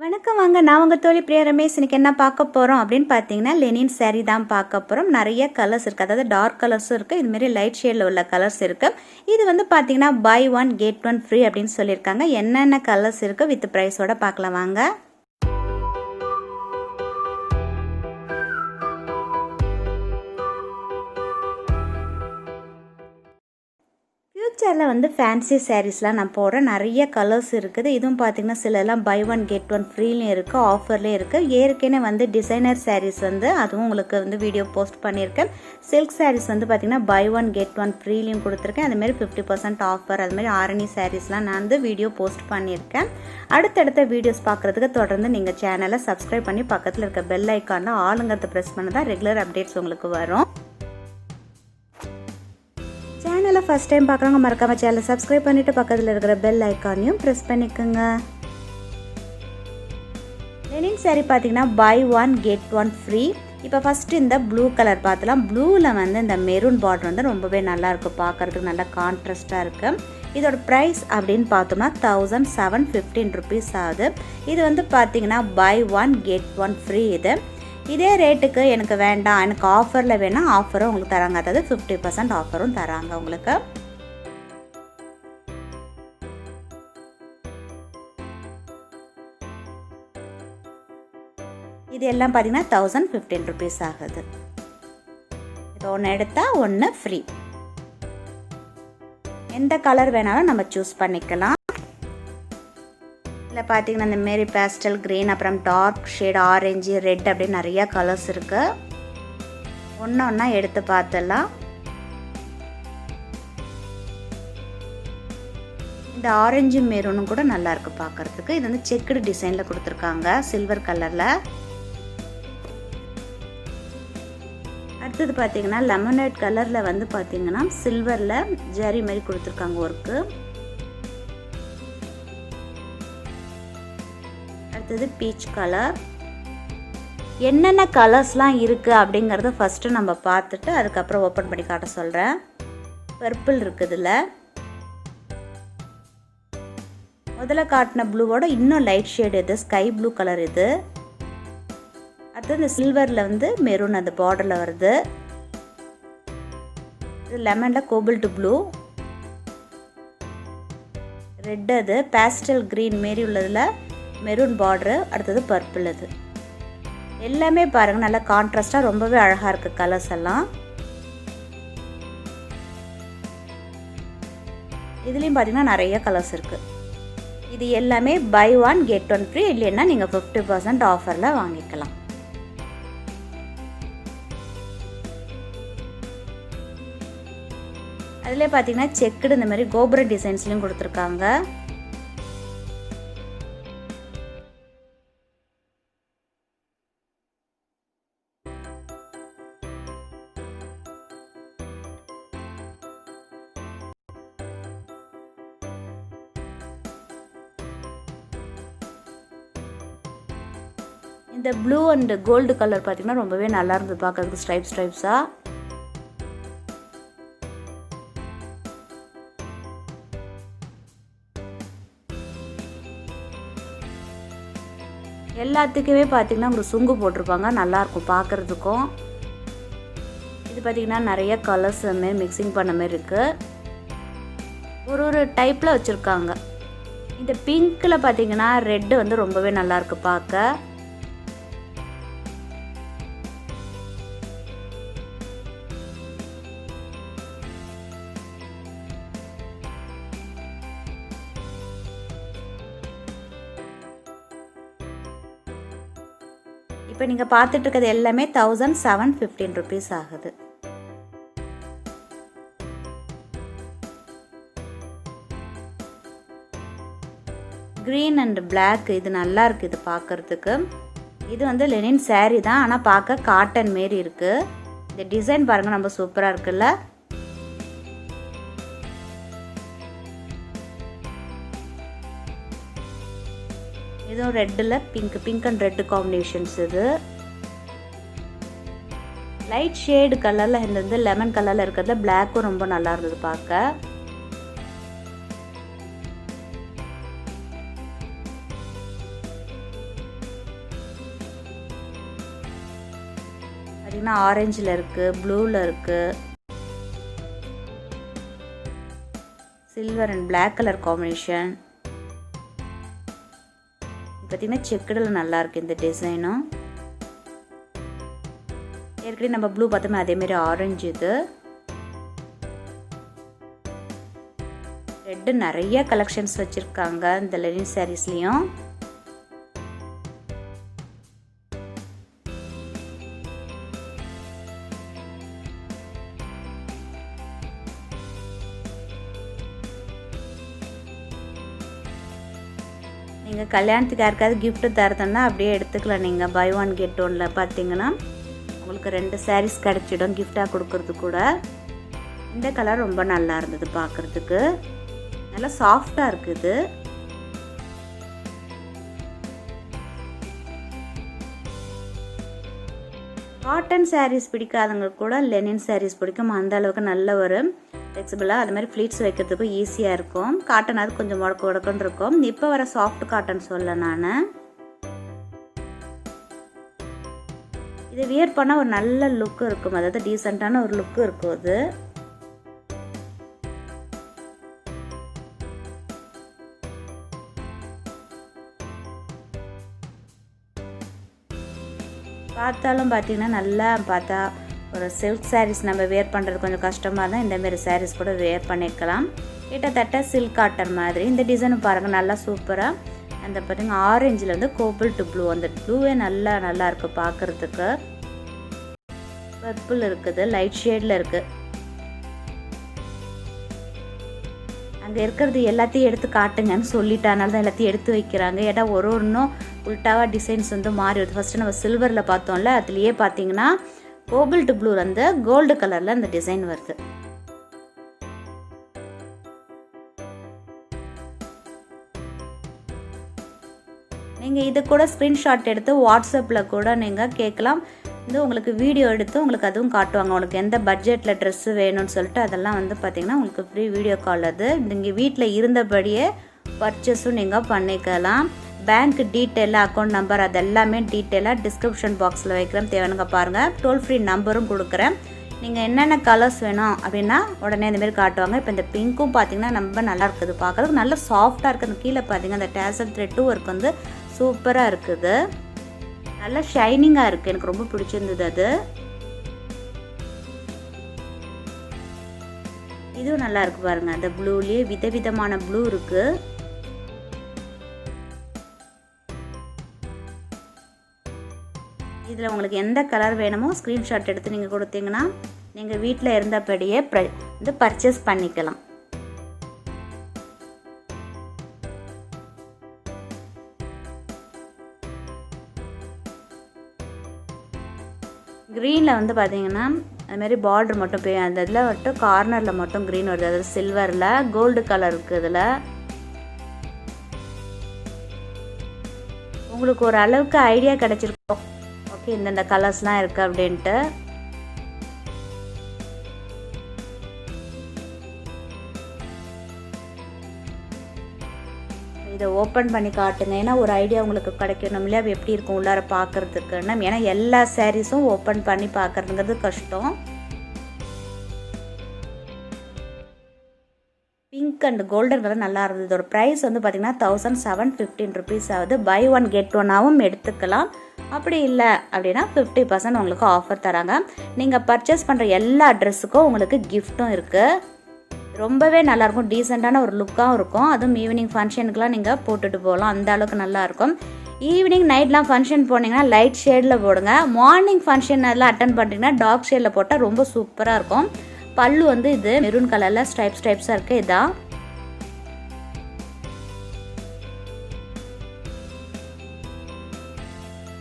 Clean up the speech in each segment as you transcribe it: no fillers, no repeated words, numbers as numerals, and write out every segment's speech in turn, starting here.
வணக்கம் வாங்க, நான் உங்கள் தோழி பிரியா ரமேஷ். இன்னைக்கு என்ன பார்க்க போகிறோம் அப்படின்னு பார்த்தீங்கன்னா, லெனின் saree தான் பார்க்க போகிறோம். நிறைய கலர்ஸ் இருக்குது, அதாவது டார்க் கலர்ஸும் இருக்குது, இதுமாரி லைட் ஷேடில் உள்ள கலர்ஸ் இருக்குது. இது வந்து பார்த்தீங்கன்னா buy one get one free அப்படின்னு சொல்லியிருக்காங்க. என்னென்ன கலர்ஸ் இருக்குது வித் ப்ரைஸோட பார்க்கலாம் வாங்க. ஃப்யூச்சரில் வந்து ஃபேன்சி சாரீஸ்லாம் நான் போடுறேன். நிறைய கலர்ஸ் இருக்குது. இதுவும் பார்த்திங்கன்னா சிலலாம் buy one get one ஃப்ரீலையும் இருக்குது, ஆஃபர்லேயும் இருக்குது. ஏற்கனவே வந்து டிசைனர் சாரீஸ் வந்து அதுவும் உங்களுக்கு வந்து வீடியோ போஸ்ட் பண்ணியிருக்கேன். சில்க் சாரீஸ் வந்து பார்த்திங்கன்னா buy one get one ஃப்ரீலையும் கொடுத்துருக்கேன். அதுமாரி 50% ஆஃபர், அதுமாரி ஆரணி சாரீஸ்லாம் நான் வந்து வீடியோ போஸ்ட் பண்ணியிருக்கேன். அடுத்தடுத்த வீடியோஸ் பார்க்குறதுக்கு தொடர்ந்து நீங்கள் சேனலை சப்ஸ்கிரைப் பண்ணி பக்கத்தில் இருக்க பெல் ஐக்கானில் ஆளுங்கிறத ப்ரெஸ் பண்ண தான் ரெகுலர் அப்டேட்ஸ் உங்களுக்கு வரும். சேனலை ஃபஸ்ட் டைம் பார்க்குறவங்க மறக்காமல் சேனலை சப்ஸ்கிரைப் பண்ணிவிட்டு பக்கத்தில் இருக்கிற பெல் ஐக்கானையும் ப்ரெஸ் பண்ணிக்கோங்க. லெனின் saree பார்த்தீங்கன்னா buy one get one free. இப்போ ஃபஸ்ட்டு இந்த ப்ளூ கலர் பார்த்தலாம். ப்ளூவில் வந்து இந்த மெரூன் பார்டர் வந்து ரொம்பவே நல்லாயிருக்கு, பார்க்குறதுக்கு நல்லா கான்ட்ராஸ்ட்டாக இருக்குது. இதோட ப்ரைஸ் அப்படின்னு பார்த்தோம்னா 1715 rupees ஆகுது. இது வந்து பார்த்தீங்கன்னா buy one get one free. இதே ரேட்டுக்கு எனக்கு வேண்டாம், எனக்கு ஆஃபரில் வேணால் ஆஃபரும் உங்களுக்கு தராங்க, அதாவது 50% ஆஃபரும் தராங்க உங்களுக்கு. இது எல்லாம் பார்த்தீங்கன்னா 1015 rupees ஆகுது. இப்போ ஒன்று எடுத்தால் ஒன்று ஃப்ரீ. எந்த கலர் வேணாலும் நம்ம சூஸ் பண்ணிக்கலாம். இதில் பார்த்தீங்கன்னா இந்த மாரி பேஸ்டல் க்ரீன், அப்புறம் டார்க் ஷேட் ஆரஞ்சு, ரெட் அப்படின்னு நிறையா கலர்ஸ் இருக்குது. ஒன்று ஒன்றா எடுத்து பார்த்துடலாம். இந்த ஆரஞ்சு மெரூனும் கூட நல்லாயிருக்கு பார்க்குறதுக்கு. இது வந்து செக்குடு டிசைனில் கொடுத்துருக்காங்க, சில்வர் கலரில். அடுத்தது பார்த்தீங்கன்னா லெமனேட் கலரில் வந்து பார்த்தீங்கன்னா சில்வரில் ஜரி மாதிரி கொடுத்துருக்காங்க ஒர்க்கு. அடுத்தது பீச் கலர். என்னென்ன கலர்ஸ்லாம் இருக்குது அப்படிங்கிறத ஃபஸ்ட்டு நம்ம பார்த்துட்டு அதுக்கப்புறம் ஓப்பன் பண்ணி காட்ட சொல்கிறேன். பர்பிள் இருக்குது இதில். முதல்ல காட்டின ப்ளூவோட இன்னும் லைட் ஷேடு இது, ஸ்கை ப்ளூ கலர் இது. அடுத்தது இந்த சில்வரில் வந்து மெரூன் அந்த பார்டரில் வருது. இது லெமனில் கோபில்ட் ப்ளூ. ரெட் அது பேஸ்டல் க்ரீன் மாரி உள்ளதில் மெரூன் பார்டரு. அடுத்தது பர்பிள். அது எல்லாமே பாருங்கள் நல்லா கான்ட்ராஸ்டாக ரொம்பவே அழகாக இருக்குது கலர்ஸ் எல்லாம். இதுலேயும் பார்த்தீங்கன்னா நிறைய கலர்ஸ் இருக்குது. இது எல்லாமே buy one get one free, இல்லைன்னா நீங்கள் 50% ஆஃபரில் வாங்கிக்கலாம். அதிலே பார்த்தீங்கன்னா செக்குடு இந்த மாதிரி கோபுர டிசைன்ஸ்லையும் கொடுத்துருக்காங்க. இந்த ப்ளூ அண்ட் கோல்டு கலர் பார்த்தீங்கன்னா ரொம்பவே நல்லா இருந்தது பார்க்கறதுக்கு, ஸ்ட்ரைப்ஸாக. எல்லாத்துக்குமே பார்த்தீங்கன்னா ஒரு சுங்கு போட்டிருப்பாங்க, நல்லாயிருக்கும் பார்க்குறதுக்கும். இது பார்த்தீங்கன்னா நிறைய கலர்ஸ் மாரி மிக்சிங் பண்ண மாதிரி இருக்குது, ஒரு டைப்பில் வச்சுருக்காங்க. இந்த பிங்க்கில் பார்த்தீங்கன்னா ரெட்டு வந்து ரொம்பவே நல்லாயிருக்கு பார்க்க. இப்போ நீங்கள் பார்த்துட்டு இருக்கிறது எல்லாமே 1715 rupees ஆகுது. க்ரீன் அண்ட் பிளாக் இது நல்லா இருக்குது இது பார்க்குறதுக்கு. இது வந்து லெனின் saree தான், ஆனால் பார்க்க காட்டன் மாரி இருக்குது. இந்த டிசைன் பாருங்கள் நம்ம சூப்பராக இருக்குல்ல. இதுவும் ரெட்டில் பிங்க் அண்ட் ரெட் காம்பினேஷன்ஸ். இது லைட் ஷேடு கலரில் இருந்தது, லெமன் கலரில் இருக்கிறதுல பிளாக்கும் ரொம்ப நல்லா இருந்தது பார்க்க. பார்த்திங்கன்னா ஆரஞ்சில் இருக்குது, ப்ளூவில் இருக்குது, silver and black colour combination. பார்த்திங்கன்னா செக்குடில் நல்லாயிருக்கு இந்த டிசைனும். ஏற்கனவே நம்ம ப்ளூ பார்த்தோமே அதேமாரி ஆரஞ்சு. இது ரெட்டு நிறைய கலெக்ஷன்ஸ் வச்சுருக்காங்க இந்த லெனின் சாரீஸ்லேயும். நீங்கள் கல்யாணத்துக்கு யாருக்காவது கிஃப்ட்டு தரதுன்னா அப்படியே எடுத்துக்கலாம். நீங்கள் பை ஒன் கெட் ஒன்னில் பார்த்தீங்கன்னா உங்களுக்கு 2 சாரீஸ் கிடச்சிடும் கிஃப்டாக கொடுக்கறது கூட. இந்த கலர் ரொம்ப நல்லா இருந்தது பார்க்குறதுக்கு, நல்லா சாஃப்டாக இருக்குது. காட்டன் சாரீஸ் பிடிக்காதவங்க கூட லெனின் சாரீஸ் பிடிக்கும். அந்த அளவுக்கு நல்ல ஒரு ஃப்ளெக்சிபிளாக அது மாதிரி ஃப்ளீட்ஸ் வைக்கிறதுக்கும் ஈஸியாக இருக்கும். காட்டன் அது கொஞ்சம் உடக்குன்னு இருக்கும். இப்போ வர சாஃப்ட் காட்டன் சொல்ல நான். இதை வியர் பண்ணால் ஒரு நல்ல லுக்கு இருக்கும், அதாவது டீசெண்டான ஒரு லுக்கு இருக்கும். அது பார்த்தாலும் பார்த்தீங்கன்னா நல்லா பார்த்தா ஒரு சில்க் சாரீஸ் நம்ம வேர் பண்ணுறது கொஞ்சம் கஷ்டமாக இருந்தால் இந்தமாரி சாரீஸ் கூட வேர் பண்ணிக்கலாம். கிட்டத்தட்ட சில்க் காட்டன் மாதிரி. இந்த டிசைனு பாருங்கள் நல்லா சூப்பராக. அந்த பார்த்திங்கன்னா ஆரஞ்சில் வந்து கோபிள் டு ப்ளூ, அந்த ப்ளூவே நல்லா இருக்குது பார்க்குறதுக்கு. பர்பிள் இருக்குது, லைட் ஷேடில் இருக்குது. அங்கே இருக்கிறது எல்லாத்தையும் எடுத்து காட்டுங்கன்னு சொல்லிட்டானால தான் எல்லாத்தையும் எடுத்து வைக்கிறாங்க. ஏன்னா ஒன்றும் உல்ட்டாவாக டிசைன்ஸ் வந்து மாறி வருது. ஃபஸ்ட்டு நம்ம சில்வரில் பார்த்தோம்ல, அதுலேயே பார்த்தீங்கன்னா கோபிள் டு ப்ளூ வந்து கோல்டு கலரில் அந்த டிசைன் வருது. நீங்கள் இது கூட ஸ்க்ரீன்ஷாட் எடுத்து வாட்ஸ்அப்பில் கூட நீங்கள் கேட்கலாம். வந்து உங்களுக்கு வீடியோ எடுத்து உங்களுக்கு அதுவும் காட்டுவாங்க. உங்களுக்கு எந்த பட்ஜெட்டில் ட்ரெஸ்ஸு வேணும்னு சொல்லிட்டு அதெல்லாம் வந்து பார்த்திங்கன்னா உங்களுக்கு ஃப்ரீ வீடியோ கால். அது நீங்கள் வீட்டில் இருந்தபடியே பர்ச்சேஸும் நீங்கள் பண்ணிக்கலாம். பேங்க் டீட்டெயில், அக்கௌண்ட் நம்பர் அதெல்லாமே டீட்டெயிலாக டிஸ்கிரிப்ஷன் பாக்ஸில் வைக்கிறேன், தேவைங்க பாருங்கள். டோல் ஃப்ரீ நம்பரும் கொடுக்குறேன். நீங்கள் என்னென்ன கலர்ஸ் வேணும் அப்படின்னா உடனே இந்தமாரி காட்டுவாங்க. இப்போ இந்த பிங்க்கும் பார்த்திங்கன்னா ரொம்ப நல்லா இருக்குது பார்க்குறதுக்கு, நல்லா சாஃப்டாக இருக்குது. கீழே பார்த்திங்கன்னா அந்த டேசல் த்ரெட் ஒர்க் வந்து சூப்பராக இருக்குது, நல்லா ஷைனிங்காக இருக்குது. எனக்கு ரொம்ப பிடிச்சிருந்தது அது. இதுவும் நல்லா இருக்குது பாருங்கள். அந்த ப்ளூலேயே விதவிதமான ப்ளூ இருக்குது. இதில் உங்களுக்கு எந்த கலர் வேணுமோ ஸ்க்ரீன்ஷாட் எடுத்து நீங்கள் கொடுத்தீங்கன்னா நீங்கள் வீட்டில் இருந்தபடியே வந்து பர்ச்சேஸ் பண்ணிக்கலாம். க்ரீனில் வந்து பார்த்தீங்கன்னா அதுமாரி பார்டர் மட்டும் போய் அந்த இதில் மட்டும் கார்னரில் மட்டும் க்ரீன் வருது. அதாவது சில்வரில் கோல்டு கலர் இருக்குது. இதில் உங்களுக்கு ஒரு அளவுக்கு ஐடியா கிடச்சிருக்கும், ஓகே இந்தந்த கலர்ஸ்லாம் இருக்குது அப்படின்ட்டு. இதை ஓப்பன் பண்ணி காட்டுங்க, ஏன்னா ஒரு ஐடியா உங்களுக்கு கிடைக்கணும் இல்லையா எப்படி இருக்கும் உள்ளார பார்க்குறதுக்குன்னு. ஏன்னா எல்லா சாரீஸும் ஓப்பன் பண்ணி பார்க்குறதுங்கிறது கஷ்டம். பிங்க் அண்ட் கோல்டன் கலர் நல்லா இருந்தது. இதோட ப்ரைஸ் வந்து பார்த்திங்கன்னா 1715 rupees ஆகுது. பை ஒன் கெட் ஒன்னாகவும் எடுத்துக்கலாம். அப்படி இல்லை அப்படின்னா 50% உங்களுக்கு ஆஃபர் தராங்க. நீங்கள் பர்ச்சேஸ் பண்ணுற எல்லா ட்ரெஸ்ஸுக்கும் உங்களுக்கு கிஃப்ட்டும் இருக்குது. ரொம்பவே நல்லாயிருக்கும், டீசெண்டான ஒரு லுக்காகவும் இருக்கும். அதுவும் ஈவினிங் ஃபங்க்ஷனுக்குலாம் நீங்கள் போட்டுட்டு போகலாம், அந்த அளவுக்கு நல்லாயிருக்கும். ஈவினிங் நைட்லாம் ஃபங்க்ஷன் போனீங்கன்னா லைட் ஷேடில் போடுங்க. மார்னிங் ஃபங்க்ஷன் எல்லாம் அட்டன் பண்ணிட்டீங்கன்னா டார்க் ஷேடில் போட்டால் ரொம்ப சூப்பராக இருக்கும். பல்லு வந்து இது மெரூன் கலரில் ஸ்ட்ரைப்ஸாக இருக்குது. இதான்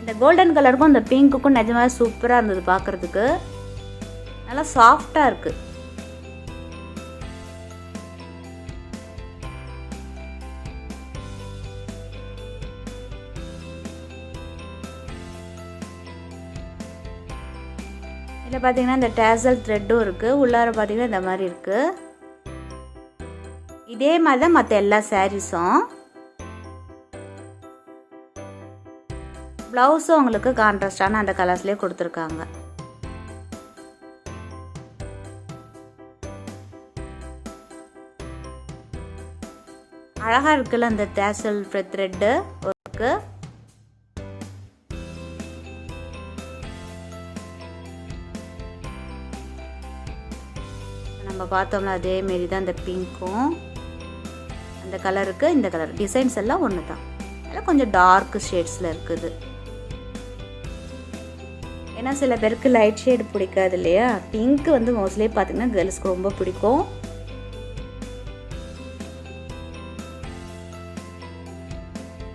இந்த கோல்டன் கலருக்கும் இந்த பிங்க்குக்கும் நிஜமாக சூப்பராக இருந்தது பார்க்குறதுக்கு. நல்லா சாஃப்டாக இருக்குது. இதில் பார்த்தீங்கன்னா இந்த டேசல் த்ரெட்டும் இருக்குது. உள்ளார பார்த்தீங்கன்னா இந்த மாதிரி இருக்குது. இதே மாதிரி தான் மற்ற எல்லா சாரீஸும். ப்ளவுஸும் உங்களுக்கு கான்ட்ராஸ்டான அந்த கலர்ஸ்லேயே கொடுத்துருக்காங்க. அழகாக இருக்குல்ல அந்த டேசல் த்ரெட்டு ஒர்க்கு. நம்ம பார்த்தோம்னா அதேமாரி தான் அந்த பிங்க்கும் அந்த கலருக்கு இந்த கலர் டிசைன்ஸ் எல்லாம் ஒன்று தான். அதில் கொஞ்சம் டார்க் ஷேட்ஸில் இருக்குது. ஏன்னா சில பேருக்கு லைட் ஷேடு பிடிக்காது இல்லையா. பிங்க் வந்து மோஸ்ட்லி பார்த்திங்கன்னா கேர்ள்ஸ்க்கு ரொம்ப பிடிக்கும்.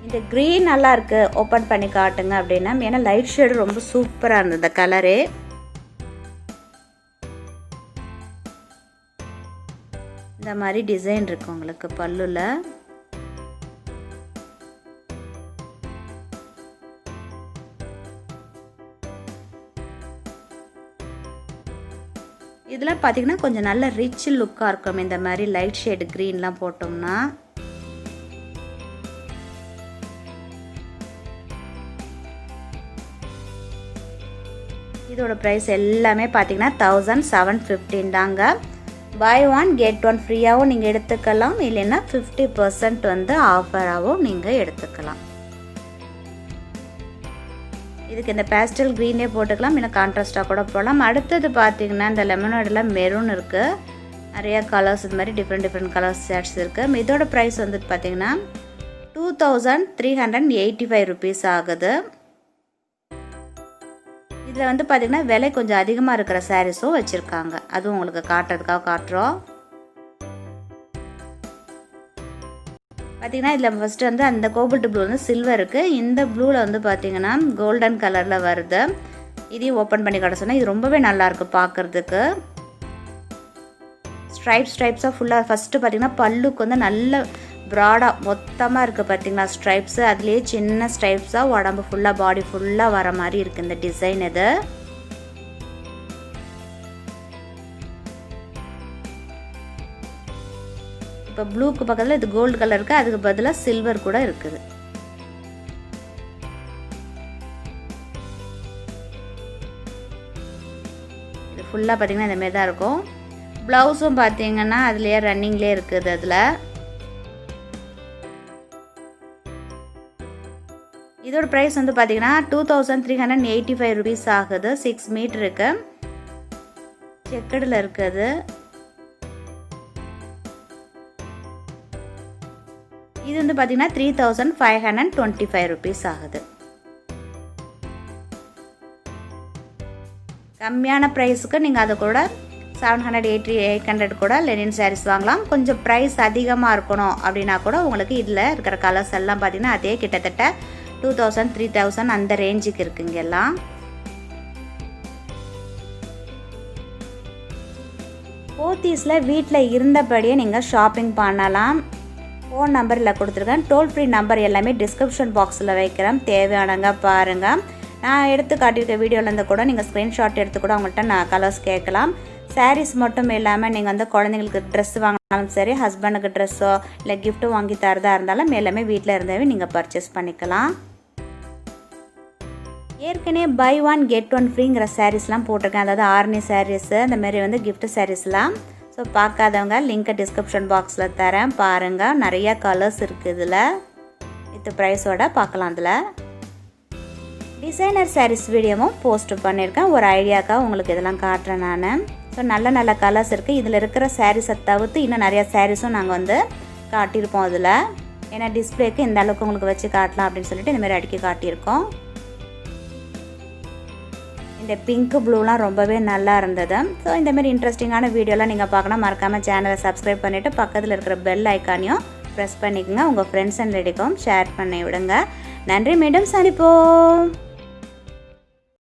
இந்த க்ரீன் நல்லா இருக்குது, ஓப்பன் பண்ணி காட்டுங்க அப்படின்னா. ஏன்னா லைட் ஷேடு ரொம்ப சூப்பராக இருந்தது இந்த கலரே. இந்த மாதிரி டிசைன் இருக்கு உங்களுக்கு பல்லுல. இதில் பார்த்தீங்கன்னா கொஞ்சம் நல்ல ரிச் லுக்காக இருக்கும் இந்த மாதிரி லைட் ஷேடு க்ரீன்லாம் போட்டோம்னா. இதோட ப்ரைஸ் எல்லாமே பார்த்தீங்கன்னா 1715 தாங்க. பை 1 கெட் 1 ஃப்ரீயாகவும் நீங்கள் எடுத்துக்கலாம், இல்லைன்னா 50% வந்து ஆஃபராகவும் நீங்கள் எடுத்துக்கலாம். இதுக்கு இந்த பேஸ்டல் க்ரீனே போட்டுக்கலாம், இல்லை கான்ட்ராஸ்டாக கூட போடலாம். அடுத்தது பார்த்தீங்கன்னா இந்த லெமனோடில் மெரூன் இருக்குது, நிறையா கலர்ஸ் இது மாதிரி டிஃப்ரெண்ட் கலர்ஸ் ஷேட்ஸ் இருக்குது. இதோட ப்ரைஸ் வந்துட்டு பார்த்தீங்கன்னா 2385 ருபீஸ் ஆகுது. இதில் வந்து பார்த்திங்கன்னா விலை கொஞ்சம் அதிகமாக இருக்கிற சாரீஸும் வச்சுருக்காங்க, அதுவும் உங்களுக்கு காட்டுறதுக்காக காட்டுறோம். பார்த்திங்கன்னா இதில் ஃபஸ்ட்டு வந்து அந்த கோபல்ட் ப்ளூ வந்து சில்வருக்கு, இந்த ப்ளூவில் வந்து பார்த்திங்கன்னா கோல்டன் கலரில் வருது. இதையும் ஓப்பன் பண்ணி காட்ட சொன்னால் இது ரொம்பவே நல்லாயிருக்கு பார்க்குறதுக்கு. ஸ்ட்ரைப்ஸாக ஃபுல்லாக ஃபஸ்ட்டு பார்த்திங்கன்னா பல்லுக்கு வந்து நல்ல ப்ராடாக மொத்தமாக இருக்குது பார்த்திங்களா ஸ்ட்ரைப்ஸு. அதுலேயே சின்ன ஸ்ட்ரைப்ஸாக உடம்பு ஃபுல்லாக பாடி ஃபுல்லாக வர மாதிரி இருக்குது இந்த டிசைன். இது இப்போ ப்ளூக்கு பக்கத்தில் இது கோல்டு கலர் இருக்குது, அதுக்கு பதிலாக சில்வர் கூட இருக்குது. இது ஃபுல்லாக பார்த்திங்கன்னா இந்தமாரி தான் இருக்கும். ப்ளவுஸும் பார்த்திங்கன்னா அதுலேயே ரன்னிங்லேயே இருக்குது. அதில் இதோட ப்ரைஸ் வந்து பார்த்தீங்கன்னா 2385 ருபீஸ் ஆகுது. 6 மீட்டருக்கு செக்கடில் இருக்குது. இது வந்து பார்த்தீங்கன்னா 3525 ருபீஸ் ஆகுது. கம்மியான ப்ரைஸுக்கு நீங்கள் அதை கூட 780 800 கூட லெனின் சாரீஸ் வாங்கலாம். கொஞ்சம் ப்ரைஸ் அதிகமாக இருக்கணும் அப்படின்னா கூட உங்களுக்கு இதில் இருக்கிற கலர்ஸ் எல்லாம் பார்த்தீங்கன்னா அதே கிட்டத்தட்ட 2000 3000 அந்த ரேஞ்சுக்கு இருக்குங்க எல்லாம். போத்தீஸில் வீட்டில் இருந்தபடியே நீங்கள் ஷாப்பிங் பண்ணலாம். ஃபோன் நம்பரில் கொடுத்துருக்கேன், டோல் ஃப்ரீ நம்பர் எல்லாமே டிஸ்கிரிப்ஷன் பாக்ஸில் வைக்கிறேன், தேவையானங்க பாருங்கள். நான் எடுத்து காட்டியிருக்க வீடியோலேருந்து கூட நீங்கள் ஸ்க்ரீன்ஷாட் எடுத்து கூட அவங்கள்ட்ட நான் கலர்ஸ் கேட்கலாம். சாரீஸ் மட்டும் இல்லாமல் நீங்கள் வந்து குழந்தைங்களுக்கு ட்ரெஸ் வாங்கினாலும் சரி, ஹஸ்பண்டுக்கு ட்ரெஸ்ஸோ இல்லை கிஃப்ட்டோ வாங்கி தரதா இருந்தாலும் எல்லாமே வீட்டில் இருந்தவே நீங்கள் பர்ச்சேஸ் பண்ணிக்கலாம். ஏற்கனவே பை 1 கெட் 1 ஃப்ரீங்கிற சாரீஸ்லாம் போட்டிருக்கேன், அதாவது ஆர்னி சாரீஸு அந்த மாதிரி வந்து கிஃப்ட் சாரீஸ்லாம். ஸோ பார்க்காதவங்க லிங்க்கை டிஸ்கிரிப்ஷன் பாக்ஸில் தரேன் பாருங்கள். நிறையா கலர்ஸ் இருக்குது இதில், வித் ப்ரைஸோட பார்க்கலாம். அதில் டிசைனர் சாரீஸ் வீடியோவும் போஸ்ட் பண்ணியிருக்கேன், ஒரு ஐடியாக்காக உங்களுக்கு இதெல்லாம் காட்டுறேன் நான். ஸோ நல்ல கலர்ஸ் இருக்குது. இதில் இருக்கிற சாரீஸை தவிர்த்து இன்னும் நிறையா சாரீஸும் நாங்கள் வந்து காட்டியிருப்போம் அதில். ஏன்னா டிஸ்பிளேக்கு இந்த அளவுக்கு உங்களுக்கு வச்சு காட்டலாம் அப்படின்னு சொல்லிட்டு இந்தமாதிரி அடுக்கி காட்டியிருக்கோம். இந்த பிங்க் ப்ளூலாம் ரொம்பவே நல்லா இருந்தது. ஸோ இந்தமாரி இன்ட்ரெஸ்டிங்கான வீடியோலாம் நீங்கள் பார்க்கணும், மறக்காமல் சேனலை சப்ஸ்கிரைப் பண்ணிவிட்டு பக்கத்தில் இருக்கிற பெல் ஐக்கானையும் ப்ரெஸ் பண்ணிக்கோங்க. உங்கள் ஃப்ரெண்ட்ஸ் அண்ட் ரிலேட்டிவ்க்கும் ஷேர் பண்ணி விடுங்க. நன்றி, மீண்டும் சந்திப்போம்.